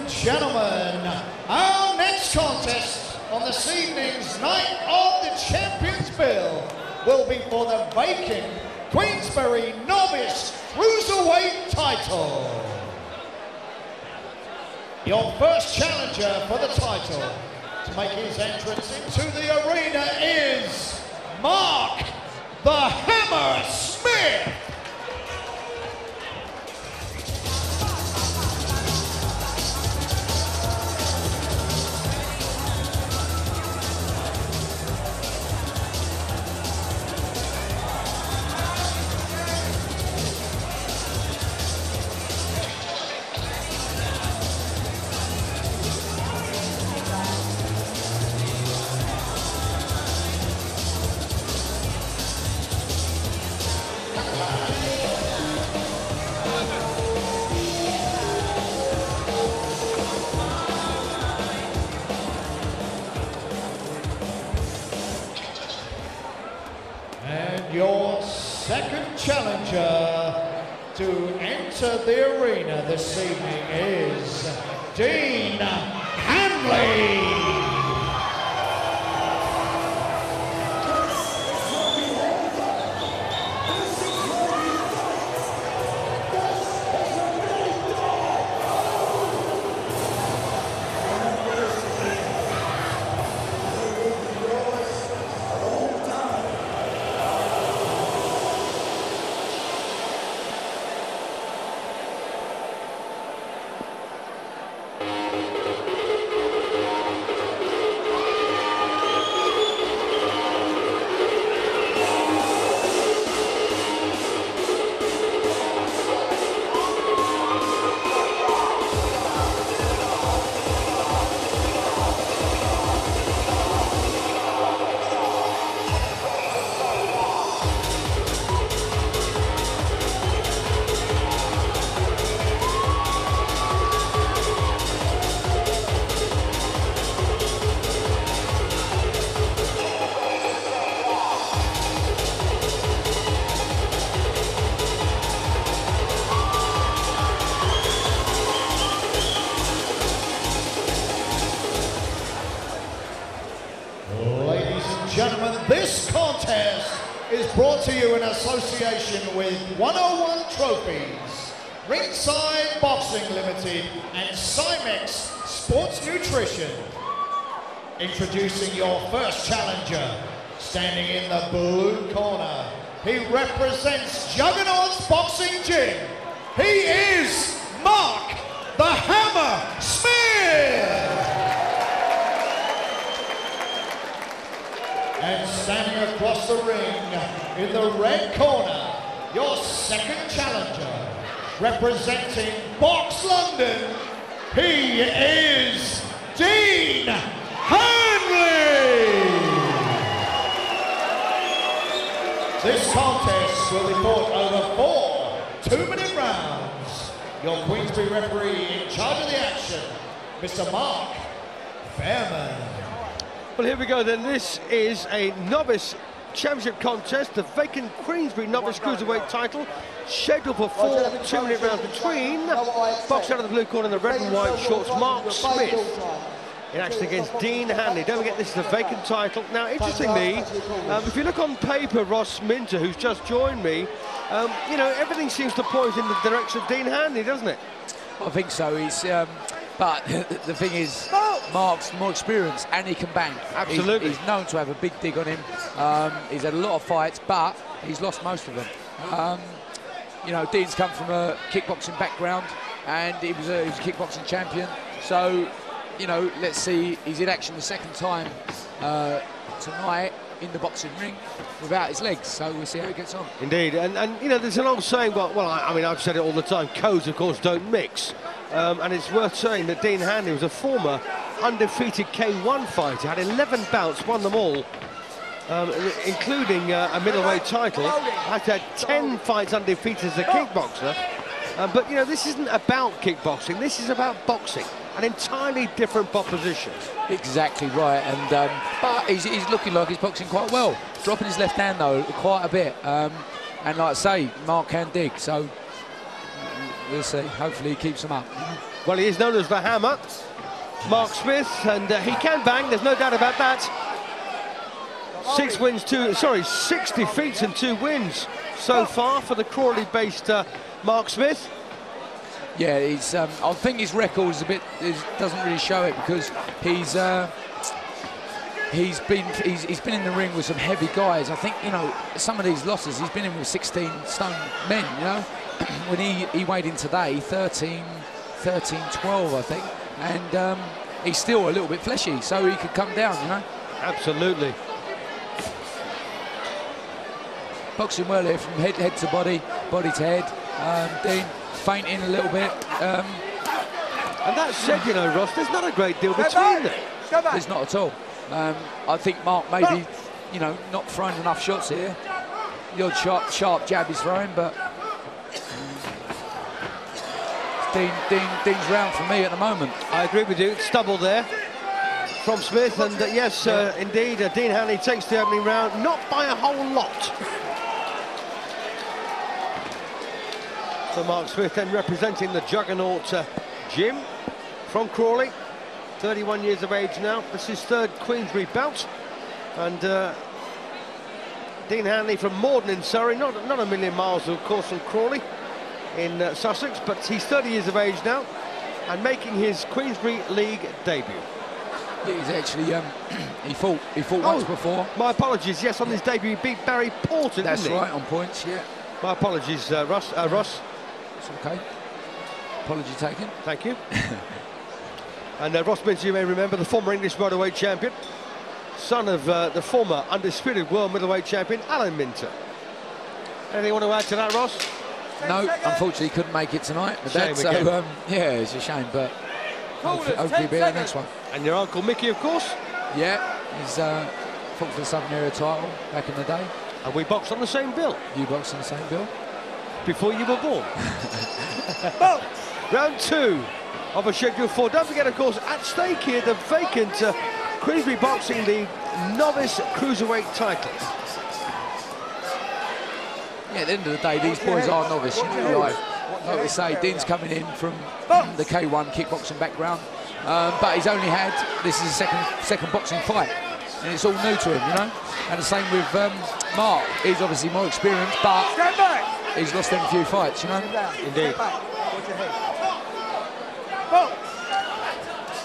gentlemen, our next contest on this evening's Night of the Champions bill will be for the vacant Queensbury Novice Cruiserweight title. Your first challenger for the title to make his entrance into the arena is Mark the Hammer Smith. Your second challenger to enter the arena this evening is Dean Hanley. Gentlemen, this contest is brought to you in association with 101 Trophies, Ringside Boxing Limited and Cymex Sports Nutrition. Introducing your first challenger, standing in the blue corner. He represents Juggernaut's Boxing Gym. He is Mark the Hammer Smith. And standing across the ring in the red corner, your second challenger, representing Box London, he is Dean Hanley. This contest will be fought over 4 two-minute rounds. Your Queensbury referee in charge of the action, Mr. Mark Fairman. Well, here we go then. This is a novice championship contest, the vacant Queensbury Novice Cruiserweight title, scheduled for 4 two-minute rounds between, boxed out of the blue corner in the red and white shorts, Mark Smith, in action against Dean Hanley. Don't forget, this is a vacant title. Now, interestingly, if you look on paper, Ross Minter, who's just joined me, you know, everything seems to point in the direction of Dean Hanley, doesn't it? I think so. He's, but the thing is, Mark's more experienced and he can bang. Absolutely. He's known to have a big dig on him. He's had a lot of fights, but he's lost most of them. You know, Dean's come from a kickboxing background and he was a kickboxing champion. So, you know, let's see, he's in action the second time tonight in the boxing ring without his legs, so we'll see how he gets on. Indeed, and you know, there's an old saying, I mean, I've said it all the time, codes, of course, don't mix. And it's worth saying that Dean Hanley was a former undefeated K1 fighter, had 11 bouts, won them all, including a middleweight title, had 10 fights undefeated as a kickboxer. But, you know, this isn't about kickboxing, this is about boxing. An entirely different proposition. Exactly right, and but he's looking like he's boxing quite well. Dropping his left hand though quite a bit, and like I say, Mark can dig. So we'll see. Hopefully he keeps them up. Well, he is known as the Hammer, Mark Smith, and he can bang, there's no doubt about that. 6 defeats and 2 wins so far for the Crawley-based Mark Smith. Yeah, he's. I think his record is doesn't really show it, because he's been in the ring with some heavy guys. I think, you know, some of these losses he's been in with 16 stone men. You know, when he weighed in today 13, 12, I think, and he's still a little bit fleshy, so he could come down. You know, absolutely. Boxing well here from head to body, body to head. Dean fainting a little bit. And that said, you know, Ross, there's not a great deal between them. There's not at all. I think Mark maybe, you know, not throwing enough shots here. The odd sharp jab he's throwing, but Dean's round for me at the moment. I agree with you. Stubble there from Smith, and yes, indeed, Dean Hanley takes the opening round, not by a whole lot. So Mark Smith then representing the juggernaut Jim from Crawley, 31 years of age now. This is his 3rd Queensbury bout, and Dean Hanley from Morden in Surrey, not a million miles of course from Crawley in Sussex, but he's 30 years of age now and making his Queensbury League debut. He's actually he fought once before. My apologies, yes, on his debut he beat Barry Porter. That's didn't he? right, on points, yeah. My apologies, Ross. It's okay. Apology taken. Thank you. And Ross Minter, you may remember, the former English middleweight champion, son of the former undisputed world middleweight champion, Alan Minter. Anything you want to add to that, Ross? No, unfortunately he couldn't make it tonight. But shame so, yeah, it's a shame, but hopefully he'll be at the next one. And your uncle Mickey, of course? Yeah, he's fought for the Southern Area title back in the day. And we boxed on the same bill. You boxed on the same bill? Before you were born. Round 2 of a Schedule 4. Don't forget, of course, at stake here, the vacant Queensbury Boxing League Novice Cruiserweight title. Yeah, at the end of the day, these boys are novice. You know, like we say, Dean's coming in from the K1 kickboxing background, but he's only had, this is his second boxing fight, and it's all new to him, you know. And the same with Mark. He's obviously more experienced, but he's lost them few fights, you know. Indeed.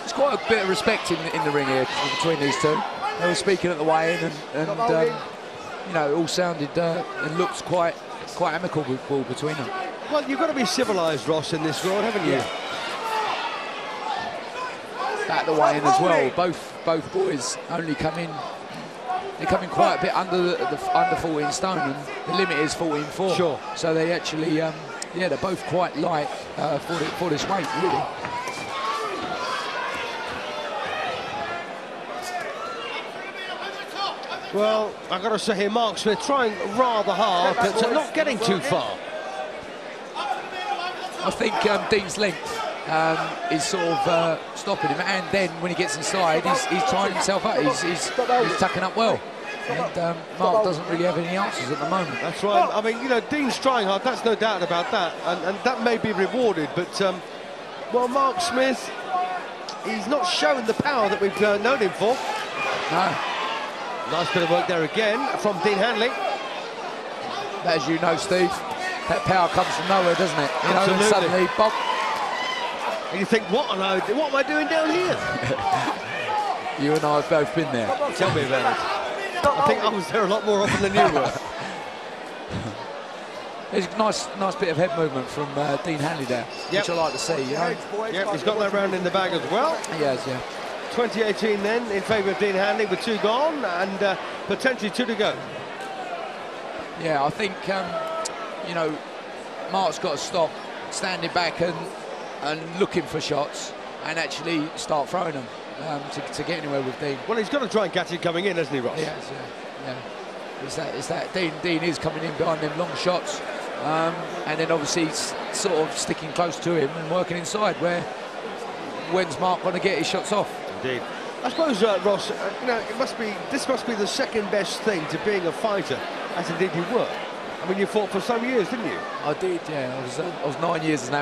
There's quite a bit of respect in the ring here between these two. They were speaking at the weigh-in, and you know, it all sounded and looked quite amicable between them. Well, you've got to be civilised, Ross, in this world, haven't you? Yeah. At the weigh-in as well. Both boys only come in. They come in quite a bit under 14 stone, and the limit is 14.4. Sure. So they actually, yeah, they're both quite light for this weight, really. Well, I've got to say here, Mark Smith trying rather hard, but not getting too far. I think Dean's length is sort of stopping him, and then when he gets inside, he's tying himself up. He's tucking up well. And Mark doesn't really have any answers at the moment. That's right. I mean, you know, Dean's trying hard, that's no doubt about that, and that may be rewarded, but, well, Mark Smith, he's not showing the power that we've known him for. No. Nice bit of work there again from Dean Hanley. As you know, Steve, that power comes from nowhere, doesn't it? You know, and suddenly, bop. And you think, what am I doing down here? You and I have both been there. Tell me about it. I think I was there a lot more often than you were. There's a nice bit of head movement from Dean Hanley there, which I like to see, you know. Yep, he's got that round in the bag as well. He has, yeah. 2018 then in favour of Dean Hanley with 2 gone and potentially 2 to go. Yeah, I think you know, Mark's got to stop standing back and looking for shots and actually start throwing them to get anywhere with Dean. Well, he's got to try and catch it coming in, hasn't he, Ross? Yes, yeah. It's that Dean is coming in behind them long shots, and then obviously sort of sticking close to him and working inside. When's Mark going to get his shots off? Indeed. I suppose, Ross, you know, this must be the second best thing to being a fighter, as indeed you were. I mean, you fought for some years, didn't you? I did, yeah. I was 9 years as an amateur.